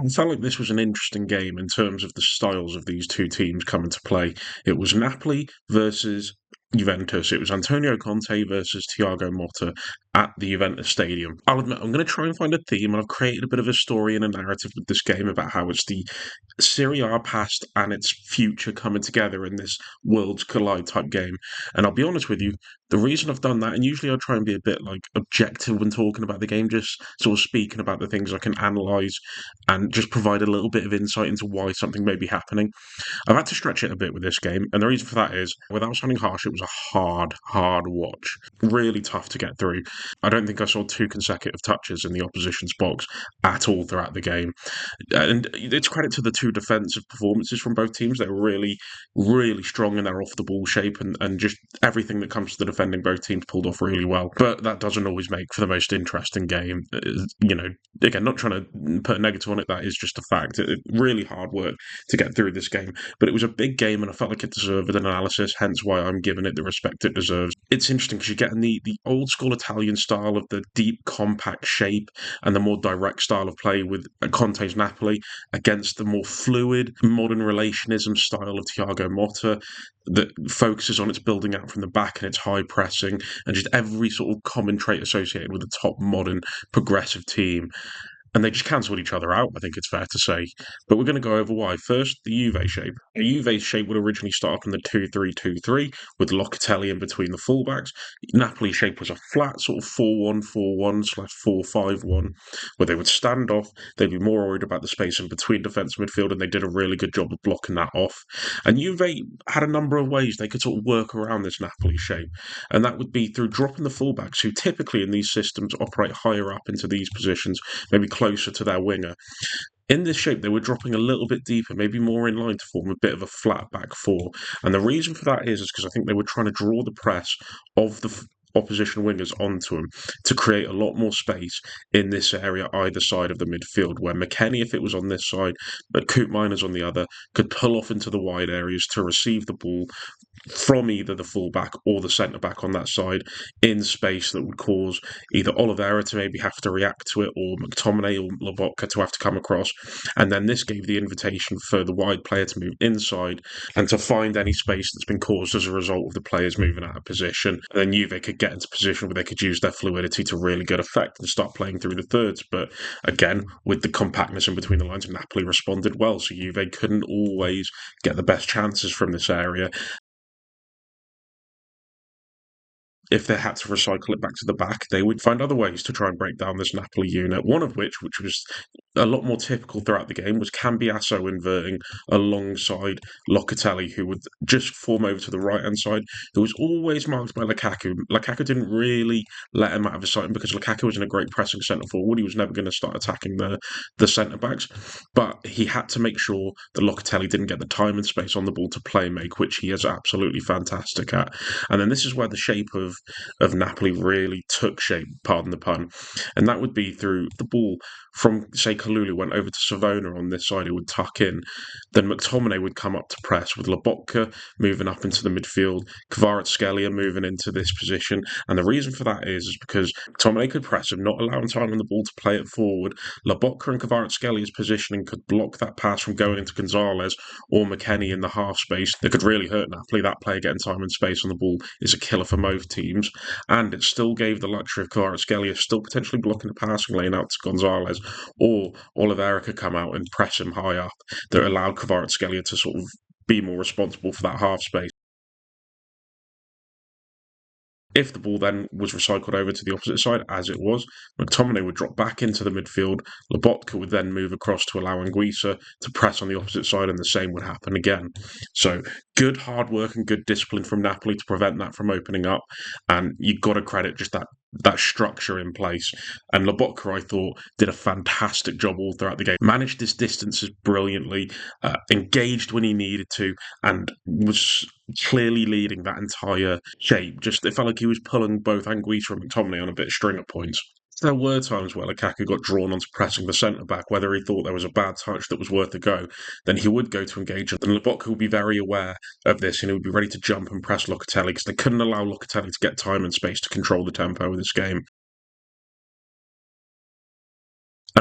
I felt like this was an interesting game in terms of the styles of these two teams coming to play. It was Napoli versus Juventus. It was Antonio Conte versus Thiago Motta at the Juventus Stadium. I'll admit, I'm going to try and find a theme, and I've created a bit of a story and a narrative with this game about how it's the Serie A past and its future coming together in this worlds collide type game. And I'll be honest with you, the reason I've done that, and usually I try and be a bit like objective when talking about the game, just sort of speaking about the things I can analyse and just provide a little bit of insight into why something may be happening. I've had to stretch it a bit with this game, and the reason for that is, without sounding harsh, it was a hard watch. Really tough to get through. I don't think I saw two consecutive touches in the opposition's box at all throughout the game. And it's credit to the two defensive performances from both teams. They're really strong in their off the ball shape, and just everything that comes to the defending both teams pulled off really well. But that doesn't always make for the most interesting game. Again, not trying to put a negative on it, that is just a fact. Really hard work to get through this game. But it was a big game, and I felt like it deserved an analysis, hence why I'm giving it the respect it deserves. It's interesting because you're getting the old school Italian style of the deep, compact shape and the more direct style of play with Conte's Napoli against the more fluid, modern relationism style of Thiago Motta that focuses on its building out from the back and its high pressing and just every sort of common trait associated with a top modern progressive team. And they just cancelled each other out, I think it's fair to say. But we're going to go over why. First, the Juve shape. The Juve shape would originally start from the 2-3-2-3 with Locatelli in between the fullbacks. Napoli's shape was a flat sort of 4-1-4-1/4-5-1, where they would stand off. They'd be more worried about the space in between defence and midfield, and they did a really good job of blocking that off. And Juve had a number of ways they could sort of work around this Napoli shape. And that would be through dropping the fullbacks, who typically in these systems operate higher up into these positions, maybe closer to their winger. In this shape, they were dropping a little bit deeper, maybe more in line to form a bit of a flat back four. And the reason for that is because I think they were trying to draw the press of the opposition wingers onto him to create a lot more space in this area either side of the midfield, where McKennie, if it was on this side, but Coop Miners on the other, could pull off into the wide areas to receive the ball from either the fullback or the centre back on that side in space that would cause either Oliveira to maybe have to react to it or McTominay or Lobotka to have to come across. And then this gave the invitation for the wide player to move inside and to find any space that's been caused as a result of the players moving out of position. And then Juve could get into position where they could use their fluidity to really good effect and start playing through the thirds. But again, with the compactness in between the lines, Napoli responded well. So Juve couldn't always get the best chances from this area. If they had to recycle it back to the back, they would find other ways to try and break down this Napoli unit. One of which was a lot more typical throughout the game, was Cambiasso inverting alongside Locatelli, who would just form over to the right-hand side. Who was always marked by Lukaku. Lukaku didn't really let him out of his sight, because Lukaku was in a great pressing centre forward. He was never going to start attacking the centre backs, but he had to make sure that Locatelli didn't get the time and space on the ball to play make, which he is absolutely fantastic at. And then this is where the shape of Napoli really took shape, pardon the pun, and that would be through the ball from, say, Kalulu went over to Savona on this side, who would tuck in. Then McTominay would come up to press with Lobotka moving up into the midfield, Kvaratskhelia moving into this position. And the reason for that is because McTominay could press him, not allowing time on the ball to play it forward. Lobotka and Kvaratskelia's positioning could block that pass from going into Gonzalez or McKennie in the half space. That could really hurt Napoli. That player getting time and space on the ball is a killer for most teams. And it still gave the luxury of Kvaratskhelia still potentially blocking the passing lane out to Gonzalez, or Oliveira could come out and press him high up, that allowed Kvaratskhelia to sort of be more responsible for that half space. If the ball then was recycled over to the opposite side, as it was, McTominay would drop back into the midfield. Lobotka would then move across to allow Anguissa to press on the opposite side, and the same would happen again. So good hard work and good discipline from Napoli to prevent that from opening up. And you've got to credit just that structure in place. And Lobotka, I thought, did a fantastic job all throughout the game. Managed his distances brilliantly, engaged when he needed to, and was clearly leading that entire shape. Just, it felt like he was pulling both Anguissa and McTominay on a bit of stringer points. There were times where Lukaku got drawn onto pressing the centre-back, whether he thought there was a bad touch that was worth a go, then he would go to engage, and Lobotka would be very aware of this, and he would be ready to jump and press Locatelli, because they couldn't allow Locatelli to get time and space to control the tempo of this game.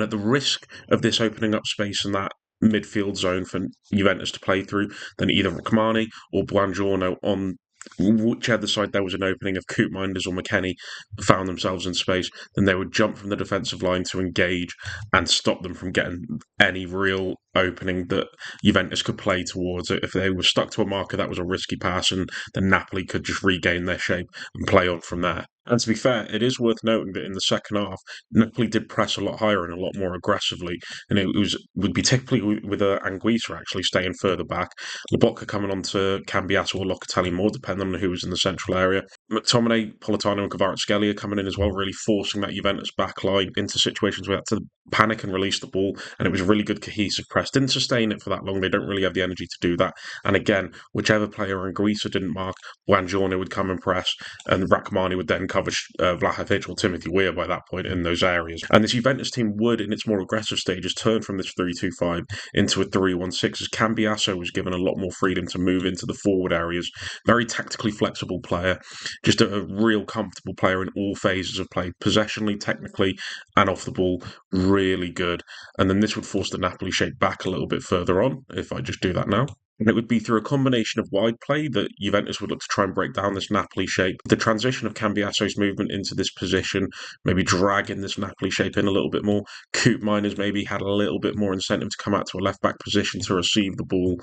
And at the risk of this opening up space in that midfield zone for Juventus to play through, then either Rachmani or Buongiorno on whichever side there was an opening, if Koopmeiners or McKennie found themselves in space, then they would jump from the defensive line to engage and stop them from getting any real opening that Juventus could play towards it. If they were stuck to a marker, that was a risky pass, and then Napoli could just regain their shape and play on from there. And to be fair, it is worth noting that in the second half, Napoli did press a lot higher and a lot more aggressively, and it would be typically with Anguissa actually staying further back, Lobotka coming on to Cambiasso or Locatelli more, depending on who was in the central area. McTominay, Politano, and Kvaratskhelia coming in as well, really forcing that Juventus back line into situations where they had to panic and release the ball, and it was a really good cohesive press. Didn't sustain it for that long. They don't really have the energy to do that. And again, whichever player Anguissa didn't mark, Buongiorno would come and press, and Rachmani would then cover Vlahovic or Timothy Weah by that point in those areas. And this Juventus team would, in its more aggressive stages, turn from this 3-2-5 into a 3-1-6, as Cambiasso was given a lot more freedom to move into the forward areas. Very tactically flexible player, just a real comfortable player in all phases of play, possessionally, technically, and off the ball, really good. And then this would force the Napoli shape back a little bit further on, if I just do that now. And it would be through a combination of wide play that Juventus would look to try and break down this Napoli shape. The transition of Cambiasso's movement into this position, maybe dragging this Napoli shape in a little bit more. Koopmeiners maybe had a little bit more incentive to come out to a left-back position to receive the ball.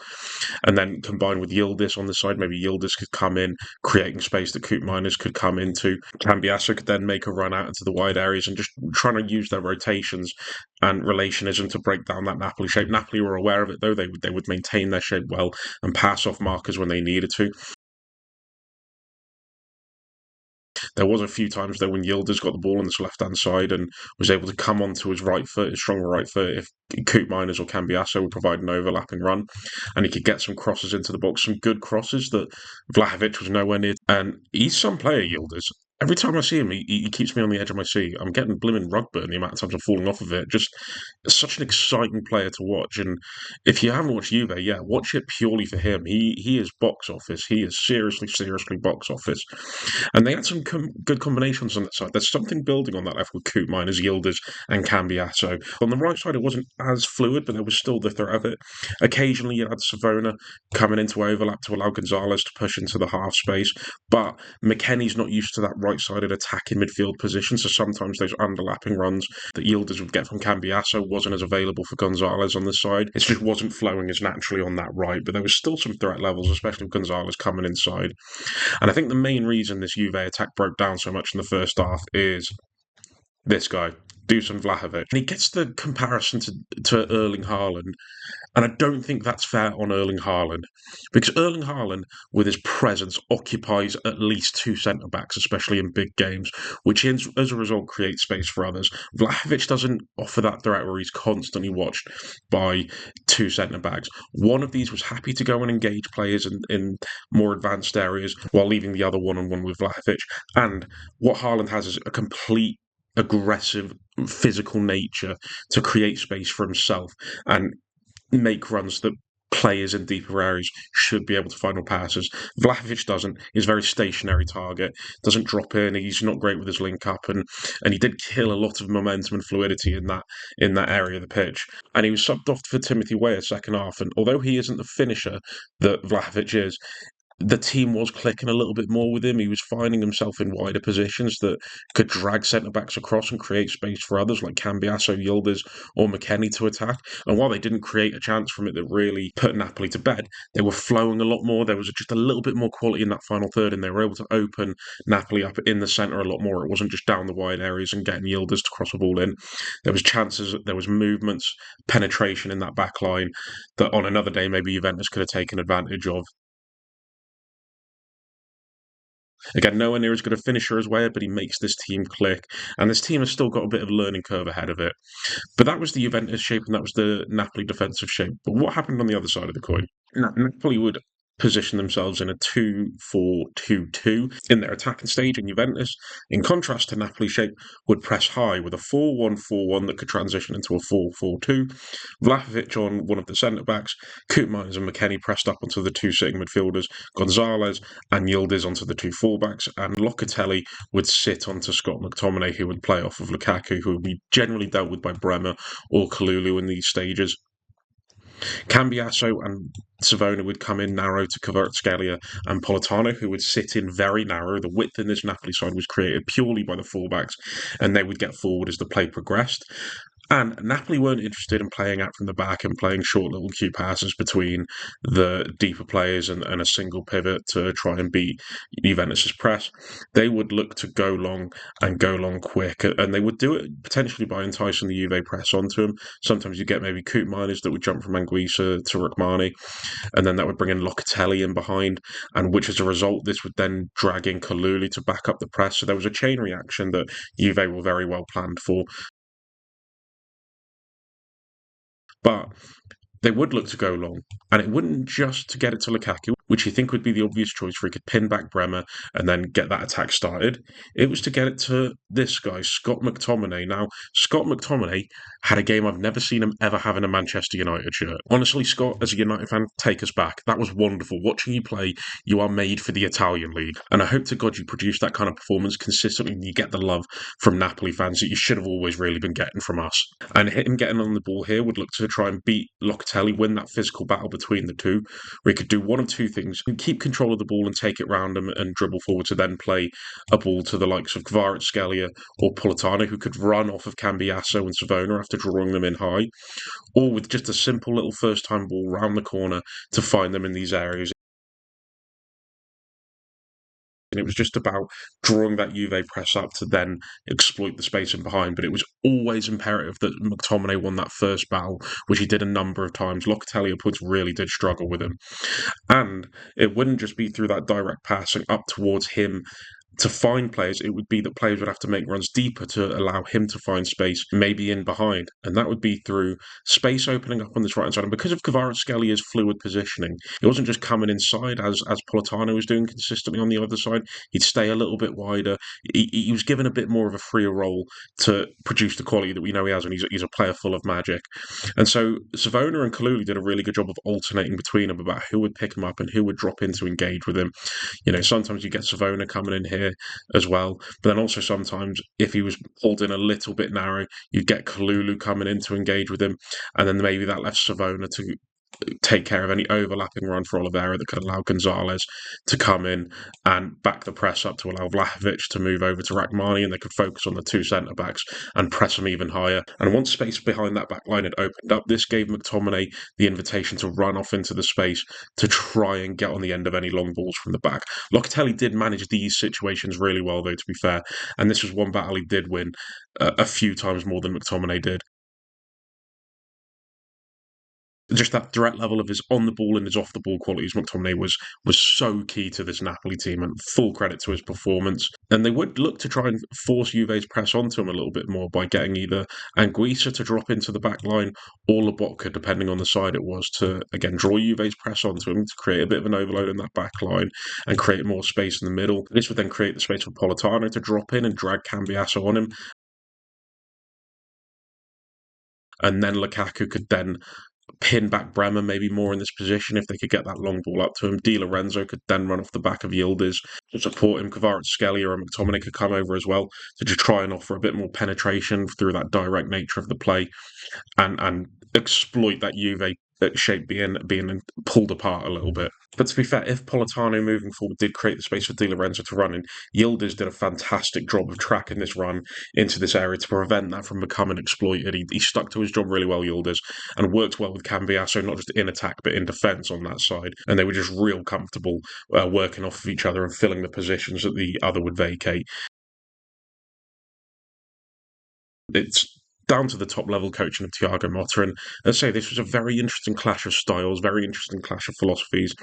And then combined with Yildiz on the side, maybe Yildiz could come in, creating space that Koopmeiners could come into. Cambiasso could then make a run out into the wide areas and just trying to use their rotations and relationism to break down that Napoli shape. Napoli were aware of it, though. They would maintain their shape well and pass off markers when they needed to. There was a few times though when Yildiz got the ball on this left-hand side and was able to come onto his right foot, his stronger right foot, if Koopmeiners or Cambiasso would provide an overlapping run, and he could get some crosses into the box, some good crosses that Vlahovic was nowhere near. And he's some player, Yildiz. Every time I see him, he keeps me on the edge of my seat. I'm getting blimmin' rug burn the amount of times I'm falling off of it. Just such an exciting player to watch. And if you haven't watched Juve, yeah, watch it purely for him. He is box office. He is seriously box office. And they had some good combinations on that side. There's something building on that left with Koopmeiners, Yildiz, and Cambiasso. On the right side, it wasn't as fluid, but there was still the threat of it. Occasionally, you had Savona coming into overlap to allow Gonzalez to push into the half space. But McKennie's not used to that right-sided attacking midfield position, so sometimes those underlapping runs that Yildiz would get from Cambiasso wasn't as available for Gonzalez on this side. It just wasn't flowing as naturally on that right, but there was still some threat levels, especially with Gonzalez coming inside. And I think the main reason this Juve attack broke down so much in the first half is this guy, Dusan Vlahovic. And he gets the comparison to Erling Haaland, and I don't think that's fair on Erling Haaland, because Erling Haaland, with his presence, occupies at least two centre-backs, especially in big games, which as a result creates space for others. Vlahovic doesn't offer that threat where he's constantly watched by two centre-backs. One of these was happy to go and engage players in more advanced areas while leaving the other one-on-one with Vlahovic. And what Haaland has is a complete aggressive physical nature to create space for himself and make runs that players in deeper areas should be able to find passes. Vlahovic doesn't. He's a very stationary target, doesn't drop in, he's not great with his link up, and he did kill a lot of momentum and fluidity in that area of the pitch. And he was subbed off for Timothy Weah second half, and although he isn't the finisher that Vlahovic is, the team was clicking a little bit more with him. He was finding himself in wider positions that could drag centre-backs across and create space for others like Cambiasso, Yildiz or McKennie to attack. And while they didn't create a chance from it that really put Napoli to bed, they were flowing a lot more. There was just a little bit more quality in that final third, and they were able to open Napoli up in the centre a lot more. It wasn't just down the wide areas and getting Yildiz to cross the ball in. There was chances, there was movements, penetration in that back line that on another day maybe Juventus could have taken advantage of. Again, nowhere near as good a finisher as Weah, but he makes this team click. And this team has still got a bit of a learning curve ahead of it. But that was the Juventus shape and that was the Napoli defensive shape. But what happened on the other side of the coin? Napoli would position themselves in a 2-4-2-2 in their attacking stage, and Juventus, in contrast to Napoli shape, would press high with a 4-1-4-1 that could transition into a 4-4-2. Vlahovic on one of the centre-backs, Koopmeiners and McKennie pressed up onto the two sitting midfielders, Gonzalez and Yildiz onto the two fullbacks, and Locatelli would sit onto Scott McTominay, who would play off of Lukaku, who would be generally dealt with by Bremer or Kalulu in these stages. Cambiasso and Savona would come in narrow to Kvaratskhelia and Politano, who would sit in very narrow. The width in this Napoli side was created purely by the fullbacks, and they would get forward as the play progressed. And Napoli weren't interested in playing out from the back and playing short little cute passes between the deeper players and a single pivot to try and beat Juventus's press. They would look to go long and go long quick, and they would do it potentially by enticing the Juve press onto them. Sometimes you get maybe Koopmeiners that would jump from Anguissa to Rachmani, and then that would bring in Locatelli in behind, and which as a result, this would then drag in Kalulu to back up the press. So there was a chain reaction that Juve were very well planned for. But they would look to go long, and it wouldn't just to get it to Lukaku, which you think would be the obvious choice where he could pin back Bremer and then get that attack started. It was to get it to this guy, Scott McTominay. Now, Scott McTominay had a game I've never seen him ever have in a Manchester United shirt. Honestly, Scott, as a United fan, take us back. That was wonderful. Watching you play, you are made for the Italian league. And I hope to God you produce that kind of performance consistently and you get the love from Napoli fans that you should have always really been getting from us. And him getting on the ball here would look to try and beat Locatelli, win that physical battle between the two, where he could do one of two things: keep control of the ball and take it round him and dribble forward to then play a ball to the likes of Kvaratskhelia or Politano, who could run off of Cambiasso and Savona after drawing them in high, or with just a simple little first-time ball round the corner to find them in these areas. And it was just about drawing that Juve press up to then exploit the space in behind. But it was always imperative that McTominay won that first battle, which he did a number of times. Locatelli at points really did struggle with him. And it wouldn't just be through that direct passing up towards him to find players, it would be that players would have to make runs deeper to allow him to find space, maybe in behind. And that would be through space opening up on this right-hand side. And because of Kvaratskelia's fluid positioning, it wasn't just coming inside as Politano was doing consistently on the other side. He'd stay a little bit wider. He was given a bit more of a freer role to produce the quality that we know he has, and he's a player full of magic. And so Savona and Kalulu did a really good job of alternating between them about who would pick him up and who would drop in to engage with him. You know, sometimes you get Savona coming in here as well, but then also sometimes if he was pulled in a little bit narrow, you'd get Kalulu coming in to engage with him, and then maybe that left Savona to take care of any overlapping run for Oliveira that could allow Gonzalez to come in and back the press up to allow Vlahovic to move over to Rachmani, and they could focus on the two centre-backs and press them even higher. And once space behind that back line had opened up, this gave McTominay the invitation to run off into the space to try and get on the end of any long balls from the back. Locatelli did manage these situations really well, though, to be fair, and this was one battle he did win a few times more than McTominay did. Just that threat level of his on the ball and his off the ball qualities, McTominay was so key to this Napoli team, and full credit to his performance. And they would look to try and force Juve's press onto him a little bit more by getting either Anguissa to drop into the back line or Lobotka, depending on the side it was, to again draw Juve's press onto him to create a bit of an overload in that back line and create more space in the middle. This would then create the space for Politano to drop in and drag Cambiasso on him. And then Lukaku could then pin back Bremer maybe more in this position if they could get that long ball up to him. Di Lorenzo could then run off the back of Yildiz to support him. Kvaratskhelia and McTominay could come over as well to just try and offer a bit more penetration through that direct nature of the play and exploit that Juve shape being pulled apart a little bit. But to be fair, if Politano moving forward did create the space for Di Lorenzo to run in, Yildiz did a fantastic job of tracking this run into this area to prevent that from becoming exploited. He stuck to his job really well, Yildiz, and worked well with Cambiasso, not just in attack but in defence on that side. And they were just real comfortable working off of each other and filling the positions that the other would vacate. It's down to the top level coaching of Thiago Motta. And as I say, this was a very interesting clash of styles, very interesting clash of philosophies,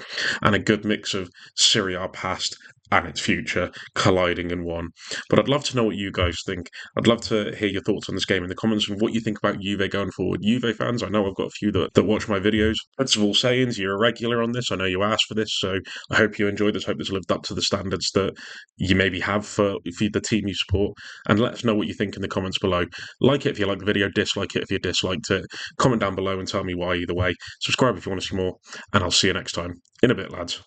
and a good mix of Serie A past and its future colliding in one. But I'd love to know what you guys think. I'd love to hear your thoughts on this game in the comments and what you think about Juve going forward. Juve fans, I know I've got a few that watch my videos. First of all, sayings, you're a regular on this. I know you asked for this, so I hope you enjoyed this. Hope this lived up to the standards that you maybe have for the team you support. And let us know what you think in the comments below. Like it if you like the video, dislike it if you disliked it. Comment down below and tell me why either way. Subscribe if you want to see more, and I'll see you next time. In a bit, lads.